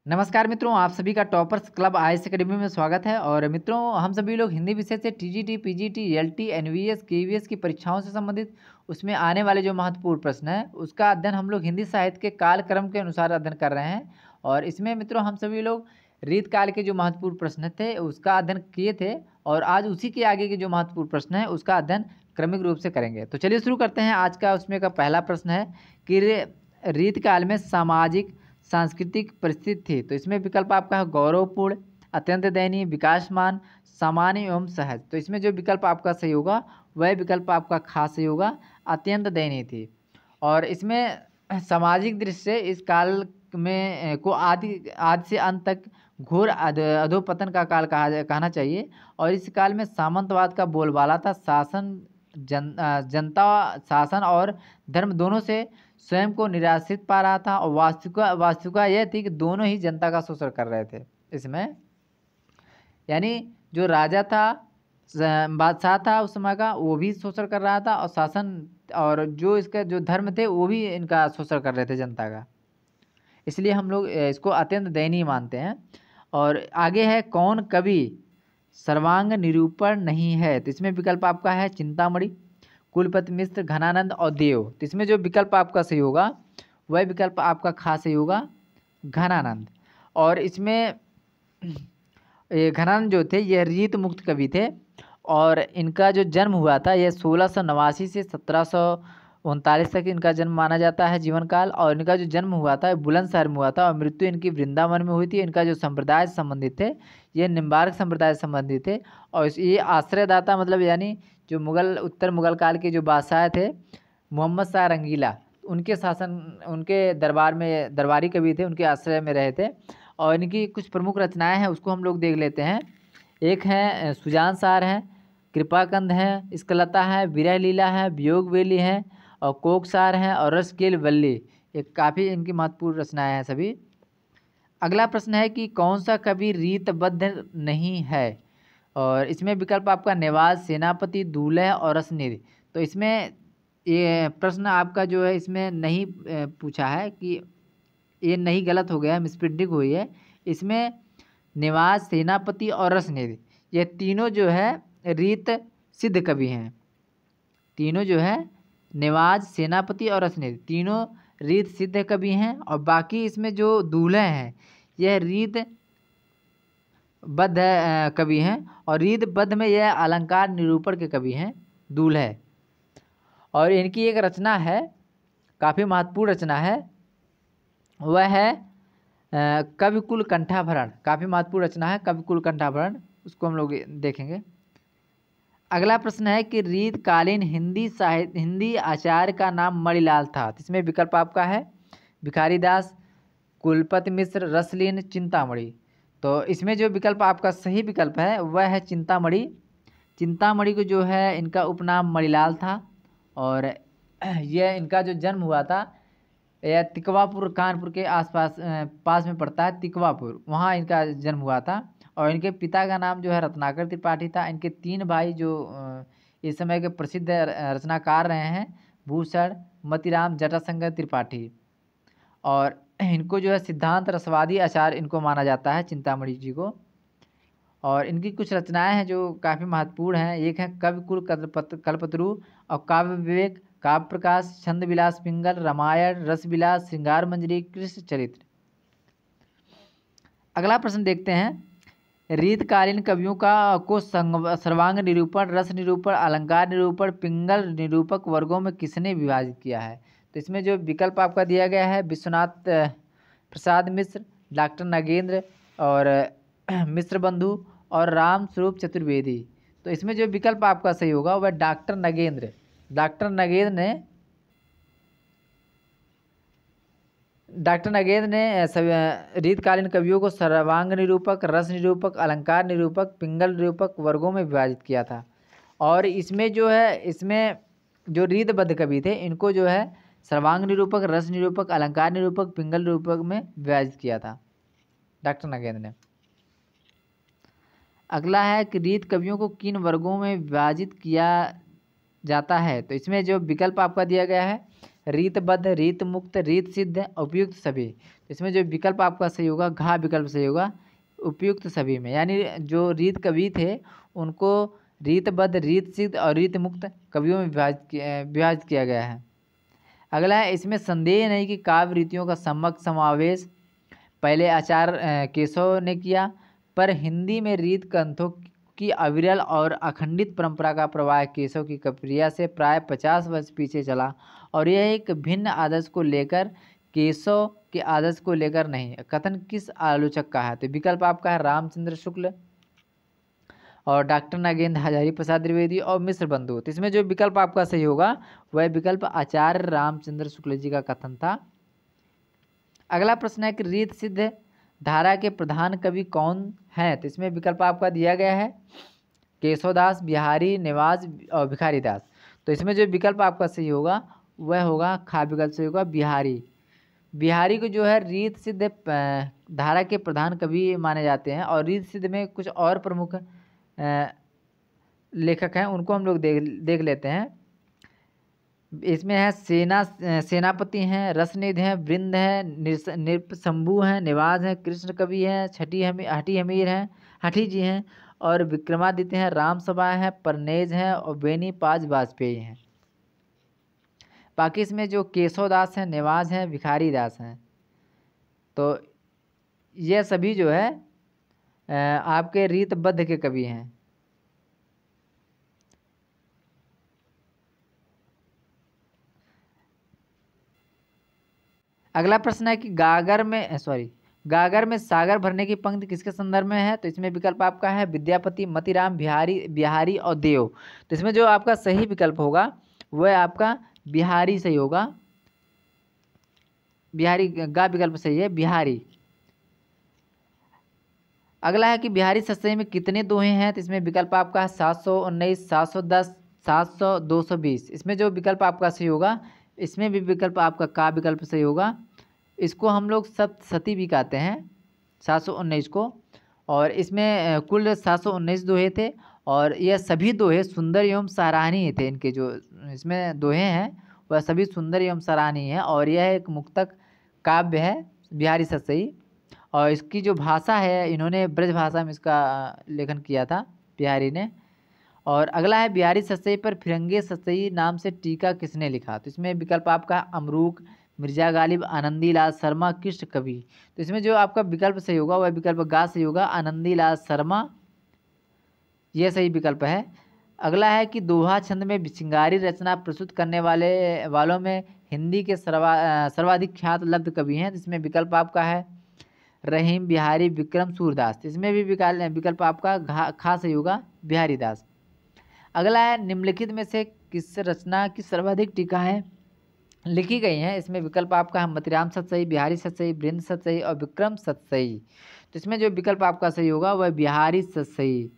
नमस्कार मित्रों, आप सभी का टॉपर्स क्लब आईएएस अकेडमी में स्वागत है। और मित्रों, हम सभी लोग हिंदी विषय से TGT, PGT, LT, NVS, KVS की परीक्षाओं से संबंधित उसमें आने वाले जो महत्वपूर्ण प्रश्न हैं उसका अध्ययन हम लोग हिंदी साहित्य के कालक्रम के अनुसार अध्ययन कर रहे हैं। और इसमें मित्रों हम सभी लोग रीत काल के जो महत्वपूर्ण प्रश्न थे उसका अध्ययन किए थे, और आज उसी के आगे के जो महत्वपूर्ण प्रश्न है उसका अध्ययन क्रमिक रूप से करेंगे। तो चलिए शुरू करते हैं। आज का उसमें का पहला प्रश्न है कि रीत काल में सामाजिक सांस्कृतिक परिस्थिति थी। तो इसमें विकल्प आपका है गौरवपूर्ण, अत्यंत दयनीय, विकासमान, सामान्य एवं सहज। तो इसमें जो विकल्प आपका सही होगा वह विकल्प आपका खास सही होगा, अत्यंत दयनीय थी। और इसमें सामाजिक दृष्टि से इस काल में को आदि से अंत तक घोर अधोपतन का काल कहना चाहिए। और इस काल में सामंतवाद का बोलबाला था। जनता शासन और धर्म दोनों से स्वयं को निराश्रित पा रहा था, और वास्तविकता यह थी कि दोनों ही जनता का शोषण कर रहे थे इसमें। यानी जो राजा था, बादशाह था उस समय का, वो भी शोषण कर रहा था, और शासन और जो इसका जो धर्म थे वो भी इनका शोषण कर रहे थे जनता का। इसलिए हम लोग इसको अत्यंत दयनीय मानते हैं। और आगे है कौन कवि सर्वांग निरूपण नहीं है। तो इसमें विकल्प आपका है चिंतामणि, कुलपति मिश्र, घनानंद और देव। तो इसमें जो विकल्प आपका सही होगा वह विकल्प आपका खास सही होगा, घनानंद। और इसमें ये घनानंद जो थे यह रीत मुक्त कवि थे, और इनका जो जन्म हुआ था यह 1689 से 1739 तक इनका जन्म माना जाता है, जीवन काल। और इनका जो जन्म हुआ था बुलंदशहर में हुआ था, और मृत्यु इनकी वृंदावन में हुई थी। इनका जो संप्रदाय से संबंधित थे ये निम्बार्क संप्रदाय से संबंधित थे। और ये आश्रयदाता मतलब यानी जो मुगल उत्तर मुगल काल के जो बादशाह थे मोहम्मद शाह रंगीला, उनके शासन उनके दरबार में दरबारी कवि थे, उनके आश्रय में रहे थे। और इनकी कुछ प्रमुख रचनाएं हैं उसको हम लोग देख लेते हैं। एक है सुजान सार है, कृपाकंद है, स्कलता है, विरह लीला है, वियोग वेली है, और कोकसार है, और रसकेल वल्ली। ये काफ़ी इनकी महत्वपूर्ण रचनाएं हैं सभी। अगला प्रश्न है कि कौन सा कवि रीतबद्ध नहीं है। और इसमें विकल्प आपका नेवाज, सेनापति, दूल्हे और रसनिधि। तो इसमें ये प्रश्न आपका जो है इसमें नहीं पूछा है कि ये नहीं, गलत हो गया है, मिसप्रिंटिंग हुई है। इसमें नेवाज, सेनापति और रसनिधि ये तीनों जो है रीत सिद्ध कवि हैं। तीनों जो है नेवाज, सेनापति और रसनिधि तीनों रीत सिद्ध कवि हैं। और बाकी इसमें जो दूल्हे हैं यह रीत बद्ध कवि हैं, और रीत बद्ध में यह अलंकार निरूपण के कवि हैं दूल्हे। और इनकी एक रचना है, काफ़ी महत्वपूर्ण रचना है, वह है कविकुल कंठाभरण। काफ़ी महत्वपूर्ण रचना है कविकुल कंठाभरण, उसको हम लोग देखेंगे। अगला प्रश्न है कि रीतकालीन हिंदी आचार्य का नाम मणिलाल था। इसमें विकल्प आपका है भिखारीदास, कुलपति मिश्र, रसलीन, चिंतामणि। तो इसमें जो विकल्प आपका सही विकल्प है वह है चिंतामणि। चिंतामणि को जो है इनका उपनाम मणिलाल था, और यह इनका जो जन्म हुआ था यह तिकवापुर, कानपुर के आसपास पास में पड़ता है तिकवापुर, वहाँ इनका जन्म हुआ था। और इनके पिता का नाम जो है रत्नाकर त्रिपाठी था। इनके तीन भाई जो इस समय के प्रसिद्ध रचनाकार रहे हैं भूषण, मतीराम, जटाशंकर त्रिपाठी। और इनको जो है सिद्धांत रसवादी आचार्य इनको माना जाता है, चिंतामणि जी को। और इनकी कुछ रचनाएं हैं जो काफ़ी महत्वपूर्ण हैं। एक है कविकुल कल्पतरु, और काव्य विवेक, काव्य प्रकाश, छंद विलास पिंगल, रामायण, रस विलास, श्रृंगार मंजरी, कृष्ण चरित्र। अगला प्रश्न देखते हैं। रीतकालीन कवियों को सर्वांग निरूपण, रस निरूपण, अलंकार निरूपण, पिंगल निरूपक वर्गों में किसने विभाजित किया है। तो इसमें जो विकल्प आपका दिया गया है विश्वनाथ प्रसाद मिश्र, डॉक्टर नागेंद्र और मिश्र बंधु और राम स्वरूप चतुर्वेदी। तो इसमें जो विकल्प आपका सही होगा वह डॉक्टर नागेंद्र ने रीतकालीन कवियों को सर्वांग निरूपक, रस निरूपक, अलंकार निरूपक, पिंगल निरूपक वर्गों में विभाजित किया था। और इसमें जो रीतबद्ध कवि थे इनको जो है सर्वांग निरूपक, रस निरूपक, अलंकार निरूपक, पिंगल निरूपक में विभाजित किया था डॉक्टर नागेंद्र ने। अगला है कि रीत कवियों को किन वर्गों में विभाजित किया जाता है। तो इसमें जो विकल्प आपका दिया गया है रीतबद्ध, रीत मुक्त, रीत सिद्ध, उपयुक्त सभी। तो इसमें जो विकल्प आपका सही होगा घ विकल्प सही होगा, उपयुक्त सभी में। यानी जो रीत कवि थे उनको रीतबद्ध, रीत सिद्ध और रीत मुक्त कवियों में विभाजित किया गया है। अगला है, इसमें संदेह नहीं कि काव्य रीतियों का सम्यक समावेश पहले आचार्य केशव ने किया, पर हिंदी में रीत ग्रंथों की अविरल और अखंडित परंपरा का प्रवाह केशव की प्रक्रिया से प्राय 50 वर्ष पीछे चला, और यह एक भिन्न आदर्श को लेकर, केशव के आदर्श को लेकर नहीं। कथन किस आलोचक का है? तो विकल्प आपका है रामचंद्र शुक्ल और डॉक्टर नागेंद्र हजारी प्रसाद द्विवेदी और मिश्र बंधु। तो इसमें जो विकल्प आपका सही होगा वह विकल्प आचार्य रामचंद्र शुक्ल जी का कथन था। अगला प्रश्न है कि रीत सिद्ध धारा के प्रधान कवि कौन है? तो इसमें विकल्प आपका दिया गया है केशवदास, बिहारी, निवाज और भिखारी दास। तो इसमें जो विकल्प आपका सही होगा वह होगा खा विकल्प सही होगा बिहारी। बिहारी को जो है रीत सिद्ध धारा के प्रधान कवि माने जाते हैं, और रीत सिद्ध में कुछ और प्रमुख लेखक हैं, उनको हम लोग देख लेते हैं। इसमें है सेनापति हैं, रसनिधि हैं, वृंद हैं, नृपशंभु हैं, निवाज हैं, कृष्ण कवि हैं, हठी हमीर हैं, हठी जी हैं, और विक्रमादित्य हैं, राम सभा हैं, परनेज हैं और बेनी पाज वाजपेयी हैं। बाकी इसमें जो केशवदास हैं, निवाज हैं, भिखारी दास हैं। तो ये सभी जो है आपके रीतबद्ध के कवि हैं। अगला प्रश्न है कि गागर में सागर भरने की पंक्ति किसके संदर्भ में है? तो इसमें विकल्प आपका है विद्यापति, मतीराम, बिहारी और देव। तो इसमें जो आपका सही विकल्प होगा वह आपका बिहारी सही होगा। बिहारी गा विकल्प सही है, बिहारी। अगला है कि बिहारी सतसई में कितने दोहे हैं? तो इसमें विकल्प आपका है 719, 710, 700, 220। इसमें जो विकल्प आपका सही होगा, इसमें भी विकल्प आपका का विकल्प सही होगा। इसको हम लोग सप्तशती भी कहते हैं 719 को, और इसमें कुल 719 दोहे थे, और यह सभी दोहे सुंदर एवं सराहनीय थे। इनके जो इसमें दोहे हैं वह सभी सुंदर एवं सराहनीय हैं, और यह एक मुक्तक काव्य है बिहारी सतसई, और इसकी जो भाषा है इन्होंने ब्रज भाषा में इसका लेखन किया था बिहारी ने। और अगला है बिहारी सतसई पर फिरंगे सतसई नाम से टीका किसने लिखा? तो इसमें विकल्प आपका अमरूक, मिर्जा गालिब, आनंदीलाल शर्मा, कृष्ण कवि। तो इसमें जो आपका विकल्प सही होगा वह विकल्प गा सही होगा, आनंदीलाल शर्मा, यह सही विकल्प है। अगला है कि दोहा छंद में श्रृंगारी रचना प्रस्तुत करने वालों में हिंदी के सर्वाधिक ख्यात लब्ध कवि हैं। इसमें विकल्प आपका है रहीम, बिहारी, विक्रम, सूरदास। इसमें भी विकल्प आपका खा सही होगा, बिहारी दास। अगला है निम्नलिखित में से किस रचना की सर्वाधिक टीकाएं लिखी गई हैं? इसमें विकल्प आपका है मतीराम सतसई, बिहारी सतसई, वृंद सतसई और विक्रम सतसई। तो इसमें जो विकल्प आपका सही होगा वह बिहारी सतसई।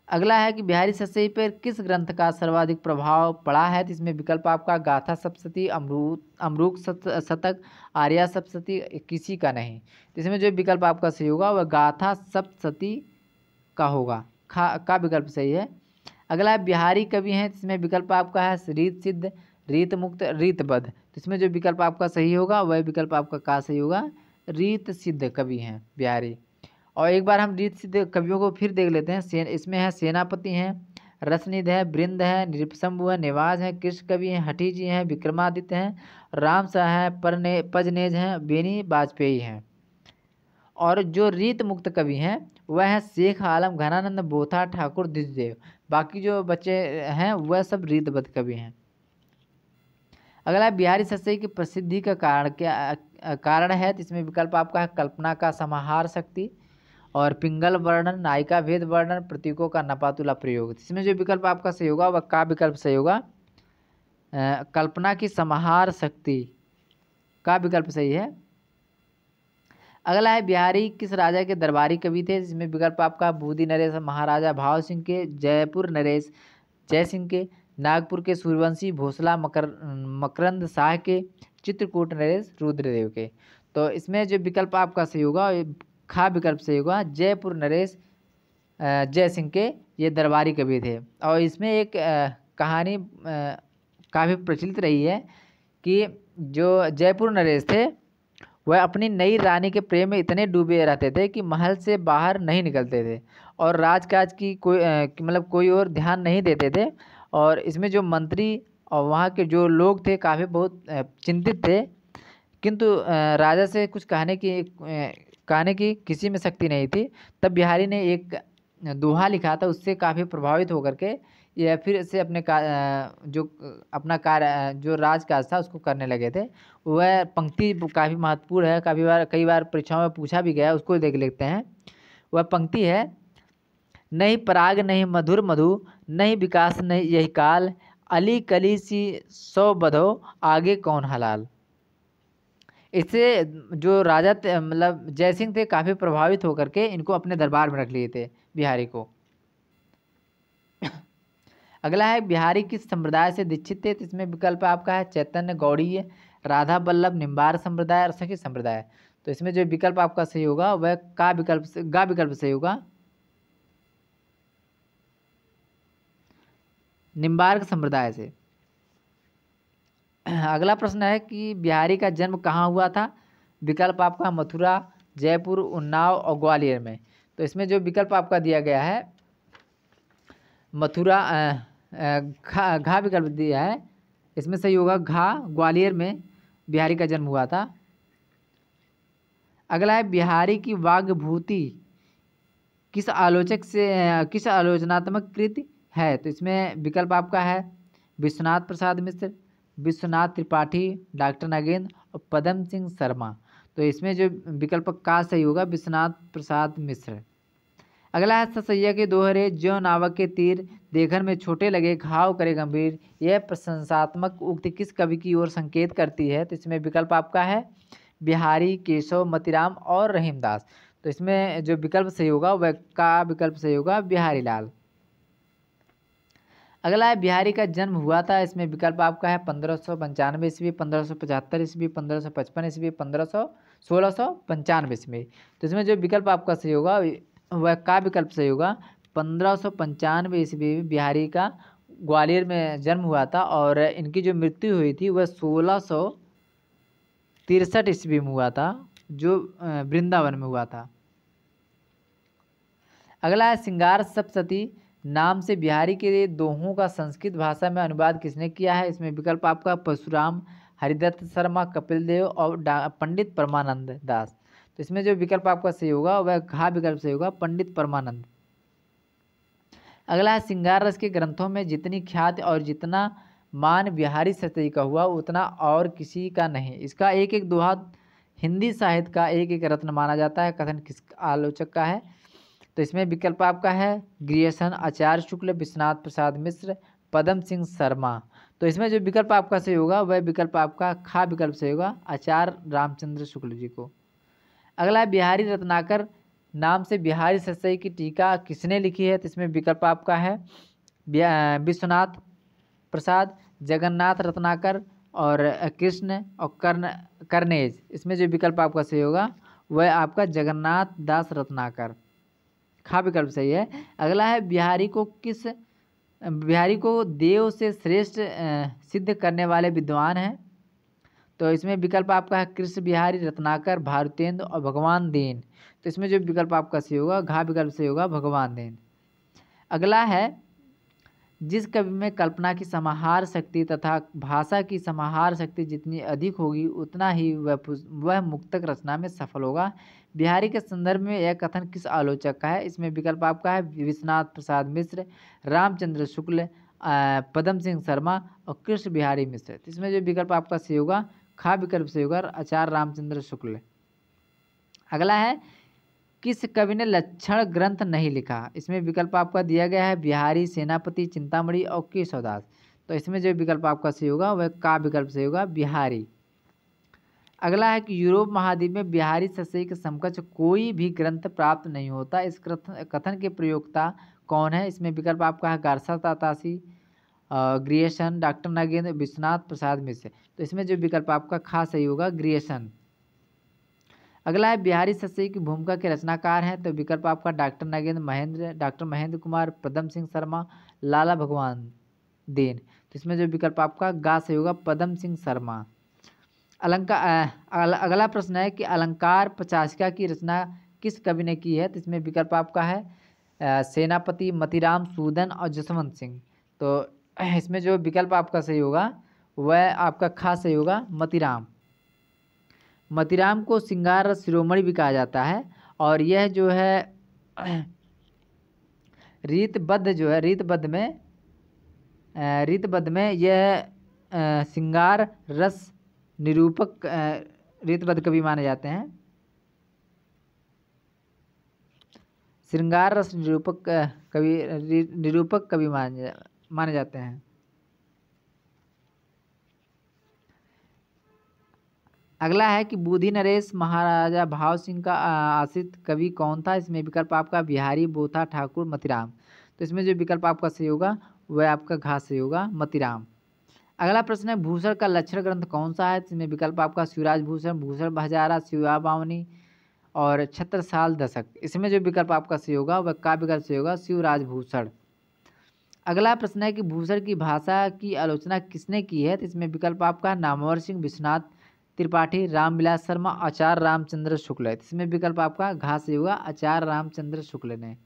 अगला है कि बिहारी सतसई पर किस ग्रंथ का सर्वाधिक प्रभाव पड़ा है? तो इसमें विकल्प आपका गाथा सप्तशती, अमरूक शतक, आर्या सप्तशती, किसी का नहीं। तो इसमें जो विकल्प आपका सही होगा वह गाथा सप्तशती का होगा, का विकल्प सही है। अगला है बिहारी कवि हैं, इसमें विकल्प आपका है रीत सिद्ध, रीत मुक्त, रीतबद्ध। तो इसमें जो विकल्प आपका सही होगा वह विकल्प आपका का सही होगा, रीत सिद्ध कवि हैं बिहारी। और एक बार हम रीत सिद्ध कवियों को फिर देख लेते हैं। इसमें है सेनापति हैं, रसनिधि है, वृंद है, नृपशंभु है, निवाज है, कृष्ण कवि हैं, हठी जी हैं, विक्रमादित्य हैं, राम शाह है, पजनेज हैं, बेनी वाजपेयी हैं। और जो रीत मुक्त कवि हैं वह है शेख आलम, घनानंद, बोथा, ठाकुर, द्विजदेव। बाकी जो बच्चे हैं वह सब रीतबद्ध कवि हैं। अगला बिहारी सतसई की प्रसिद्धि का कारण है? तो इसमें विकल्प आपका है कल्पना का समाहार शक्ति, और पिंगल वर्णन, नायिका भेद वर्णन, प्रतीकों का नपातुला प्रयोग। इसमें जो विकल्प आपका सही होगा वह का विकल्प सही होगा, कल्पना की समाहार शक्ति, का विकल्प सही है। अगला है बिहारी किस राजा के दरबारी कवि थे? जिसमें विकल्प आपका बूदी नरेश महाराजा भाव सिंह के, जयपुर नरेश जय सिंह के, नागपुर के सूर्यवंशी भोसला मकरंद शाह के, चित्रकूट नरेश रुद्रदेव के। तो इसमें जो विकल्प आपका सही होगा खा विकल्प सही होगा, जयपुर नरेश जय सिंह के ये दरबारी कवि थे। और इसमें एक काफ़ी प्रचलित रही है कि जो जयपुर नरेश थे वह अपनी नई रानी के प्रेम में इतने डूबे रहते थे कि महल से बाहर नहीं निकलते थे और राजकाज की मतलब कोई और ध्यान नहीं देते थे। और इसमें जो मंत्री और वहाँ के जो लोग थे काफ़ी बहुत चिंतित थे, किंतु राजा से कुछ कहने की किसी में शक्ति नहीं थी। तब बिहारी ने एक दोहा लिखा था, उससे काफ़ी प्रभावित होकर के या फिर से अपना कार्य जो राजकाज था उसको करने लगे थे। वह पंक्ति काफ़ी महत्वपूर्ण है, कई बार परीक्षाओं में पूछा भी गया है, उसको देख लेते हैं। वह पंक्ति है, नहीं पराग नहीं मधुर मधु, नहीं विकास नहीं यही काल, अली कली सी सौ बधो आगे कौन हलाल। इससे जो राजा मतलब जयसिंह थे काफ़ी प्रभावित होकर के इनको अपने दरबार में रख लिए थे बिहारी को। अगला है बिहारी किस संप्रदाय से दीक्षित थे, तो इसमें विकल्प आपका है चैतन्य गौड़ीय, राधा बल्लभ, निम्बार संप्रदाय और सखी संप्रदाय। तो इसमें जो विकल्प आपका सही होगा वह गा विकल्प सही होगा, निम्बार्क संप्रदाय से। अगला प्रश्न है कि बिहारी का जन्म कहाँ हुआ था, विकल्प आपका मथुरा, जयपुर, उन्नाव और ग्वालियर में। तो इसमें जो विकल्प आपका दिया गया है मथुरा, घा विकल्प दिया है, इसमें सही होगा घा, ग्वालियर में बिहारी का जन्म हुआ था। अगला है बिहारी की वाग्भूति किस आलोचनात्मक कृति है, तो इसमें विकल्प आपका है विश्वनाथ प्रसाद मिश्र, विश्वनाथ त्रिपाठी, डॉक्टर नागेंद्र और पदम सिंह शर्मा। तो इसमें जो विकल्प का सही होगा विश्वनाथ प्रसाद मिश्र। अगला है ससैया के दोहरे, ज्यों नावक के तीर, देखन में छोटे लगे घाव करे गंभीर, यह प्रशंसात्मक उक्ति किस कवि की ओर संकेत करती है, तो इसमें विकल्प आपका है बिहारी, केशव, मतीराम और रहीमदास। तो इसमें जो विकल्प सही होगा वह का विकल्प सही होगा बिहारी लाल। अगला है बिहारी का जन्म हुआ था, इसमें विकल्प आपका है 1595 ईस्वी, 1575 ईस्वी, 1555 ईस्वी, 1695 ईस्वी। तो इसमें जो विकल्प आपका सही होगा वह का विकल्प सही होगा 1595 ईस्वी में बिहारी का ग्वालियर में जन्म हुआ था और इनकी जो मृत्यु हुई थी वह 1663 ईस्वी में हुआ था, जो वृंदावन में हुआ था। अगला है श्रृंगार सप्तशती नाम से बिहारी के दोहों का संस्कृत भाषा में अनुवाद किसने किया है, इसमें विकल्प आपका परशुराम, हरिदत्त शर्मा, कपिल देव और पंडित परमानंद दास। तो इसमें जो विकल्प आपका सही होगा वह घा विकल्प सही होगा पंडित परमानंद। अगला है श्रृंगार रस के ग्रंथों में जितनी ख्याति और जितना मान बिहारी सतई का हुआ उतना और किसी का नहीं। इसका एक एक दोहा हिंदी साहित्य का एक एक रत्न माना जाता है। कथन किस आलोचक का है, तो इसमें विकल्प आपका है ग्रियर्सन, आचार्य शुक्ल, विश्वनाथ प्रसाद मिश्र, पदम सिंह शर्मा। तो इसमें जो विकल्प आपका सही होगा वह विकल्प आपका खा विकल्प सही होगा आचार्य रामचंद्र शुक्ल जी को। अगला है बिहारी रत्नाकर नाम से बिहारी सतई की टीका किसने लिखी है, तो इसमें विकल्प आपका है विश्वनाथ प्रसाद, जगन्नाथ रत्नाकर और कृष्ण और कर्नेज। इसमें जो विकल्प आपका सही होगा वह आपका जगन्नाथ दास रत्नाकर, खा विकल्प सही है। अगला है बिहारी को देव से श्रेष्ठ सिद्ध करने वाले विद्वान हैं, तो इसमें विकल्प आपका है कृष्ण बिहारी, रत्नाकर, भारतेंद्र और भगवान दीन। तो इसमें जो विकल्प आपका सही होगा घा विकल्प सही होगा भगवान दीन। अगला है जिस कवि में कल्पना की समाहार शक्ति तथा भाषा की समाहार शक्ति जितनी अधिक होगी उतना ही वह मुक्तक रचना में सफल होगा। बिहारी के संदर्भ में यह कथन किस आलोचक का है, इसमें विकल्प आपका है विश्वनाथ प्रसाद मिश्र, रामचंद्र शुक्ल, पदम सिंह शर्मा और कृष्ण बिहारी मिश्र। इसमें जो विकल्प आपका सही होगा खा विकल्प सही होगा आचार्य रामचंद्र शुक्ल। अगला है किस कवि ने लक्षण ग्रंथ नहीं लिखा, इसमें विकल्प आपका दिया गया है बिहारी, सेनापति, चिंतामणि और केशवदास। तो इसमें जो विकल्प आपका सही होगा वह का विकल्प सही होगा बिहारी। अगला है कि यूरोप महाद्वीप में बिहारी सतई के समकक्ष कोई भी ग्रंथ प्राप्त नहीं होता, इस कथन के प्रयोक्ता कौन है, इसमें विकल्प आपका है Garcin de Tassy, Grierson, doctor Nagendra, Vishwanath Prasad Mishra. तो इसमें जो विकल्प आपका खा सही होगा ग्रियर्सन। अगला है बिहारी सतई की भूमिका के रचनाकार हैं, तो विकल्प आपका डॉक्टर नागेंद्र महेंद्र, डॉक्टर महेंद्र कुमार, पदम सिंह शर्मा, लाला भगवान। देन। तो इसमें जो विकल्प आपका गा से होगा पदम सिंह शर्मा। अगला प्रश्न है कि अलंकार पचासिका की रचना किस कवि ने की है। तो इसमें विकल्प आपका है सेनापति, मतीराम, सूदन और जसवंत सिंह। तो इसमें जो विकल्प आपका सही होगा वह आपका खा सही होगा मतीराम। मतीराम को श्रृंगार रस शिरोमणि भी कहा जाता है और यह जो है रीतबद्ध में यह श्रृंगार रस निरूपक रीतबद्ध कवि माने जाते हैं। श्रृंगार रस निरूपक कवि माने जाते हैं। अगला है कि बूढ़ी नरेश महाराजा भाव सिंह का आश्रित कवि कौन था। इसमें विकल्प आपका बिहारी, बोथा, ठाकुर, मतीराम। तो इसमें जो विकल्प आपका सही होगा वह आपका घा सही होगा मतीराम। अगला प्रश्न है भूषण का लक्षण ग्रंथ कौन सा है। इसमें विकल्प आपका शिवराज भूषण, भूषण हजारा, शिवा बावनी और छत्रसाल दशक। इसमें जो विकल्प आपका सही होगा वह का विकल्प सही होगा शिवराज भूषण। अगला प्रश्न है कि भूषण की भाषा की आलोचना किसने की है। तो इसमें विकल्प आपका नामवर सिंह, विश्वनाथ त्रिपाठी, रामविलास शर्मा, आचार्य रामचंद्र शुक्ल है। इसमें विकल्प आपका घा सही होगा आचार्य रामचंद्र शुक्ल ने।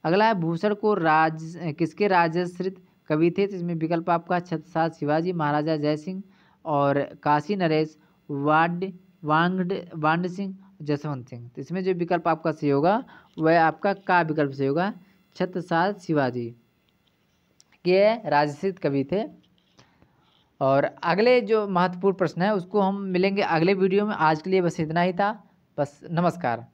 अगला है भूषण को किसके राजश्रित कवि थे। तो इसमें विकल्प आपका छत्रसाल शिवाजी, महाराजा जयसिंह और काशी नरेश, वांड सिंह, जसवंत सिंह। तो इसमें जो विकल्प आपका सही होगा वह आपका का विकल्प सही होगा छत्रसाल शिवाजी के राजश्रित कवि थे। और अगले जो महत्वपूर्ण प्रश्न है उसको हम मिलेंगे अगले वीडियो में। आज के लिए बस इतना ही था। बस नमस्कार।